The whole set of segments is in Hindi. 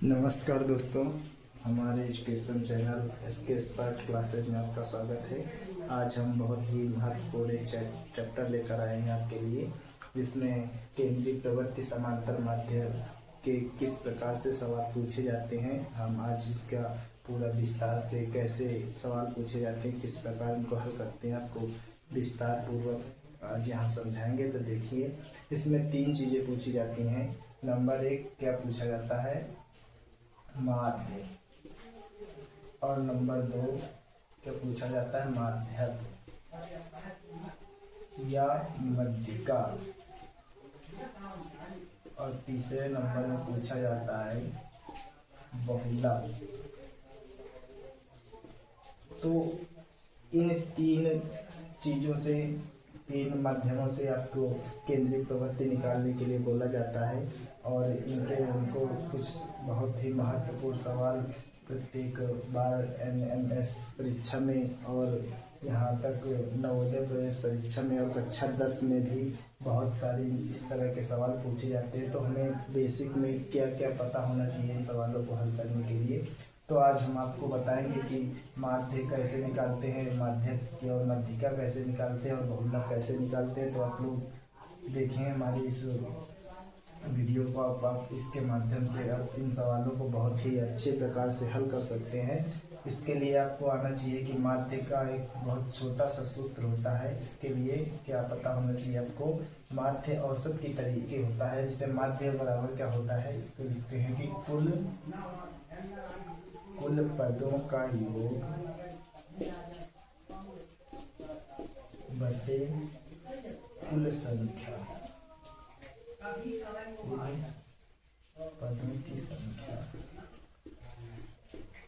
नमस्कार दोस्तों, हमारे education channel SK expert classes में आपका स्वागत है। आज हम बहुत ही महत्वपूर्ण एक चैप्टर लेकर आए हैं आपके लिए, जिसमें केंद्रीय प्रवृत्ति समांतर माध्य के किस प्रकार से सवाल पूछे जाते हैं। हम आज इसका पूरा विस्तार से कैसे सवाल पूछे जाते हैं, किस प्रकार इनको हल करते हैं, आपको विस्तार पूर्वक आज यहाँ समझाएंगे। तो देखिए, इसमें 3 चीज़ें पूछी जाती हैं। नंबर 1 क्या पूछा जाता है, माध्य, और नंबर 2 क्या पूछा जाता है, माध्यक या मध्यिका, और तीसरे नंबर में पूछा जाता है बहुला। तो इन 3 चीज़ों से, 3 माध्यमों से आपको केंद्रीय प्रवृत्ति निकालने के लिए बोला जाता है, और उनको कुछ बहुत ही महत्वपूर्ण सवाल प्रत्येक बार NMS परीक्षा में, और यहाँ तक नवोदय प्रवेश परीक्षा में, और कक्षा 10 में भी बहुत सारी इस तरह के सवाल पूछे जाते हैं। तो हमें बेसिक में क्या क्या पता होना चाहिए इन सवालों को हल करने के लिए। तो आज हम आपको बताएंगे कि माध्य कैसे निकालते हैं, माध्यक और मध्यिका कैसे निकालते हैं, और बहुलक कैसे निकालते हैं। तो आप लोग देखें हमारी इस वीडियो को, आप इसके माध्यम से आप इन सवालों को बहुत ही अच्छे प्रकार से हल कर सकते हैं। इसके लिए आपको आना चाहिए कि माध्य का एक बहुत छोटा सा सूत्र होता है। इसके लिए क्या पता होना चाहिए आपको, माध्य औसत की तरीके होता है। जिसे माध्य बराबर क्या होता है, इसको लिखते हैं कि कुल पदों का योग बटे कुल संख्या, पदों की संख्या।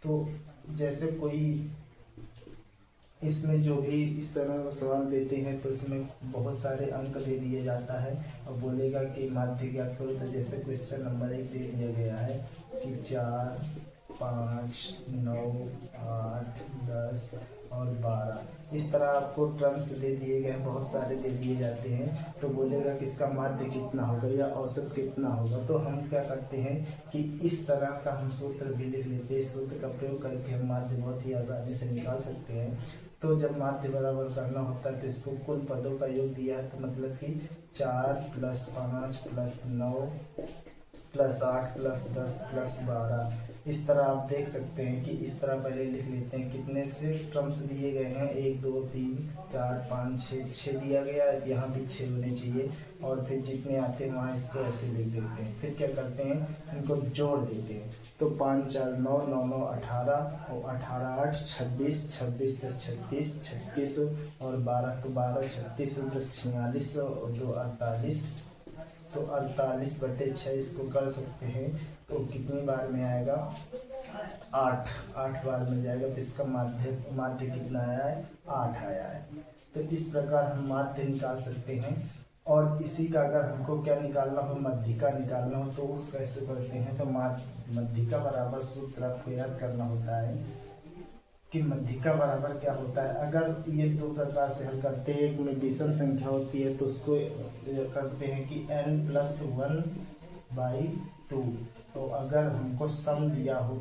तो जैसे कोई इसमें जो भी इस तरह का सवाल देते हैं, तो इसमें बहुत सारे अंक दे दिए जाता है और बोलेगा कि माध्य ज्ञात करो। तो जैसे क्वेश्चन नंबर 1 दे दिया गया है कि 4, 5, 9, 8, 10 और 12, इस तरह आपको टर्म्स दे दिए गए हैं, बहुत सारे दे दिए जाते हैं। तो बोलेगा कि इसका माध्य कितना होगा या औसत कितना होगा। तो हम क्या करते हैं कि इस तरह का हम सूत्र भी लिख लेते हैं। इस सूत्र का प्रयोग करके हम माध्य बहुत ही आसानी से निकाल सकते हैं। तो जब माध्य बराबर करना होता है तो इसको कुल पदों का योग दिया है, तो मतलब कि 4 + 5 + 9 + 8 + 10 + 12, इस तरह आप देख सकते हैं कि इस तरह पहले लिख लेते हैं। कितने से टर्म्स दिए गए हैं, 1 2 3 4 5 6 दिया गया है, यहाँ भी 6 होने चाहिए। और फिर जितने आते हैं वहाँ इसको ऐसे लिख देते हैं। फिर क्या करते हैं, इनको जोड़ देते हैं। तो 5 4 9 9 9 18, और 18 8 26, 26 + 36 36, और 12 तो 12, 36 + 46 और 2 48। तो 48/6 इसको कर सकते हैं। तो कितनी बार में आएगा, 8 बार में जाएगा। तो इसका माध्य कितना आया है, 8 आया है। तो इस प्रकार हम माध्य निकाल सकते हैं। और इसी का अगर हमको क्या निकालना हो, मध्यिका निकालना हो, तो उस कैसे करते हैं। तो मध्यिका बराबर सूत्र आपको याद करना होता है कि मध्यिका बराबर क्या होता है। अगर ये 2 प्रकार से हल करते हैं, एक में विषम संख्या होती है तो उसको करते हैं कि n+1/2। तो अगर हमको सम दिया हो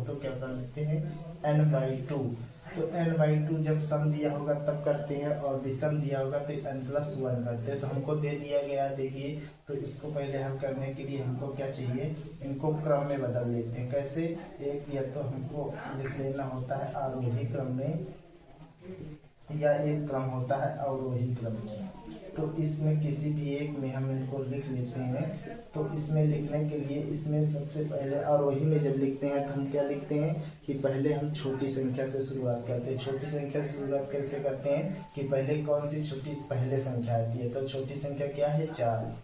तो क्या कर लेते हैं, n/2। तो n/2 जब सम दिया होगा तब करते हैं, और विषम दिया होगा तो n+1 करते हैं। तो हमको दे दिया गया है, देखिए। तो इसको पहले हल करने के लिए हमको क्या चाहिए, इनको क्रम में बदल लेते हैं। कैसे, एक या तो हमको लिख लेना होता है आरोही क्रम में, या एक क्रम होता है अवरोही क्रम में। तो इसमें किसी भी एक में हम इनको लिख लेते हैं। तो इसमें लिखने के लिए, इसमें सबसे पहले आरोही में जब लिखते हैं तो हम क्या लिखते हैं कि पहले हम छोटी संख्या से शुरुआत करते हैं। छोटी संख्या से शुरुआत कैसे करते हैं कि पहले कौन सी छोटी पहले संख्या आती है। तो छोटी संख्या क्या है, 4,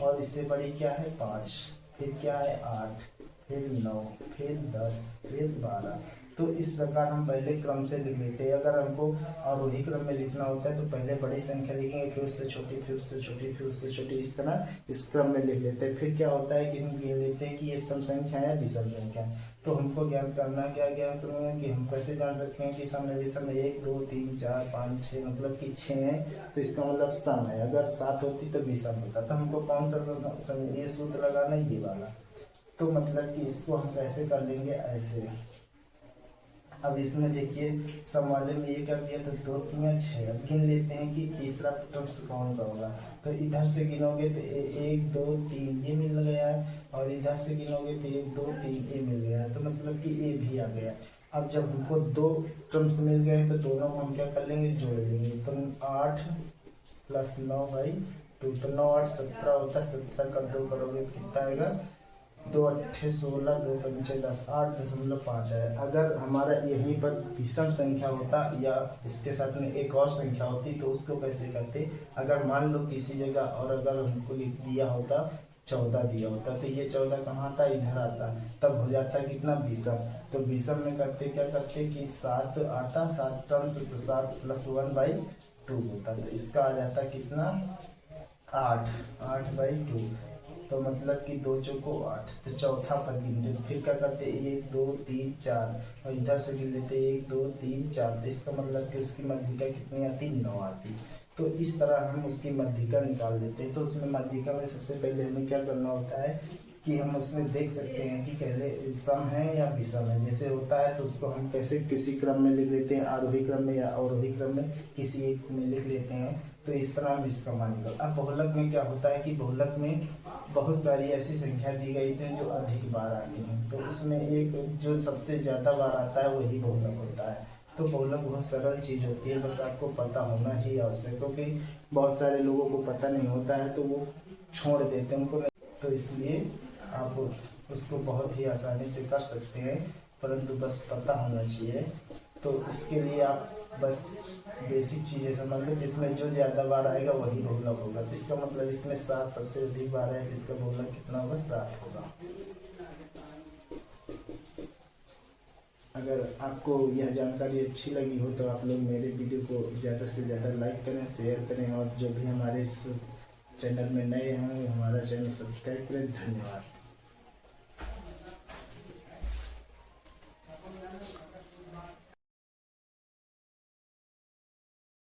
और इससे बड़ी क्या है, 5, फिर क्या है 8, फिर 9, फिर 10, फिर 12। तो इस प्रकार हम पहले क्रम से लिख लेते हैं। अगर हमको आरोही क्रम में लिखना होता है तो पहले बड़ी संख्या लिखेंगे, फिर उससे छोटी, फिर उससे छोटी, फिर उससे छोटी, इस तरह इस क्रम में लिख लेते हैं। फिर क्या होता है कि हम ये लेते हैं कि ये सम संख्या है, विषम संख्या है। तो हमको ज्ञान करना है, क्या ज्ञान करूँगा कि हम कैसे जान सकते हैं कि सम है विषम है। 1 2 3 4 5 6, मतलब कि 6 है तो इसका मतलब सम है। अगर 7 होती तो विषम होता। तो हमको कौन सा ये सूत्र लगाना है, ये वाला। तो मतलब कि इसको हम कैसे कर लेंगे, ऐसे। अब इसमें देखिए सम वाले में ये कर दिया तो 2 3 6। अब गिन लेते हैं कि तीसरा टर्म्स कौन सा होगा। तो इधर से गिनोगे तो 1 2 3 ये मिल गया है, और इधर से गिनोगे तो 1 2 3 ये मिल गया है, तो मतलब कि ए भी आ गया। अब जब हमको 2 टर्म्स मिल गए तो दोनों को हम क्या कर लेंगे, जोड़ लेंगे। तो 8 + 9/2, तो 9 8 17 होता है, 17 का 2 करोगे तो कितना आएगा, 2 8 16, 2 5 10, 8.5 है। अगर हमारा यहीं पर विषम संख्या होता या इसके साथ में एक और संख्या होती तो उसको कैसे करते, अगर मान लो किसी जगह और अगर हमको लिख दिया होता 14 दिया होता, तो ये 14 कहाँ आता, इधर आता, तब हो जाता कितना, विषम। तो विषम में करते क्या करते कि 7 आता, 7 टर्म्स, तो 7 + 1/2 होता, तो इसका आ जाता कितना, 8/2। तो मतलब कि 2 चौको 8। तो चौथा पद गिनते, तो फिर क्या करते 1 2 3 4, और इधर से गिन लेते 1 2 3 4। तो इसका मतलब कि उसकी मध्यिका कितनी आती, 9 आती। तो इस तरह हम उसकी मध्यिका निकाल देते हैं। तो उसमें मध्यिका में सबसे पहले हमें क्या करना होता है कि हम उसमें देख सकते हैं कि पहले सम है या विषम है। जैसे होता है तो उसको हम कैसे किसी क्रम में लिख लेते हैं, आरोही क्रम में या अवरोही क्रम में, किसी एक में लिख लेते हैं। तो इस तरह हम इसका मान निकाल। अब बहुलक में क्या होता है कि बहुलक में बहुत सारी ऐसी संख्या दी गई थी जो अधिक बार आती हैं, तो उसमें एक जो सबसे ज़्यादा बार आता है वही बहुलक होता है। तो बहुलक बहुत सरल चीज़ होती है, बस आपको पता होना ही आवश्यक, क्योंकि बहुत सारे लोगों को पता नहीं होता है तो वो छोड़ देते हैं, उनको नहीं। तो इसलिए आप उसको बहुत ही आसानी से कर सकते हैं, परंतु बस पता होना चाहिए। तो इसके लिए आप बस बेसिक चीज़ें समझ लो, जिसमें जो ज़्यादा बार आएगा वही बहुलक होगा। तो इसका मतलब इसमें 7 सबसे अधिक बार है, इसका बहुलक कितना होगा, 7 होगा। अगर आपको यह जानकारी अच्छी लगी हो तो आप लोग मेरे वीडियो को ज़्यादा से ज़्यादा लाइक करें, शेयर करें, और जो भी हमारे इस चैनल में नए हैं हमारा चैनल सब्सक्राइब करें। धन्यवाद।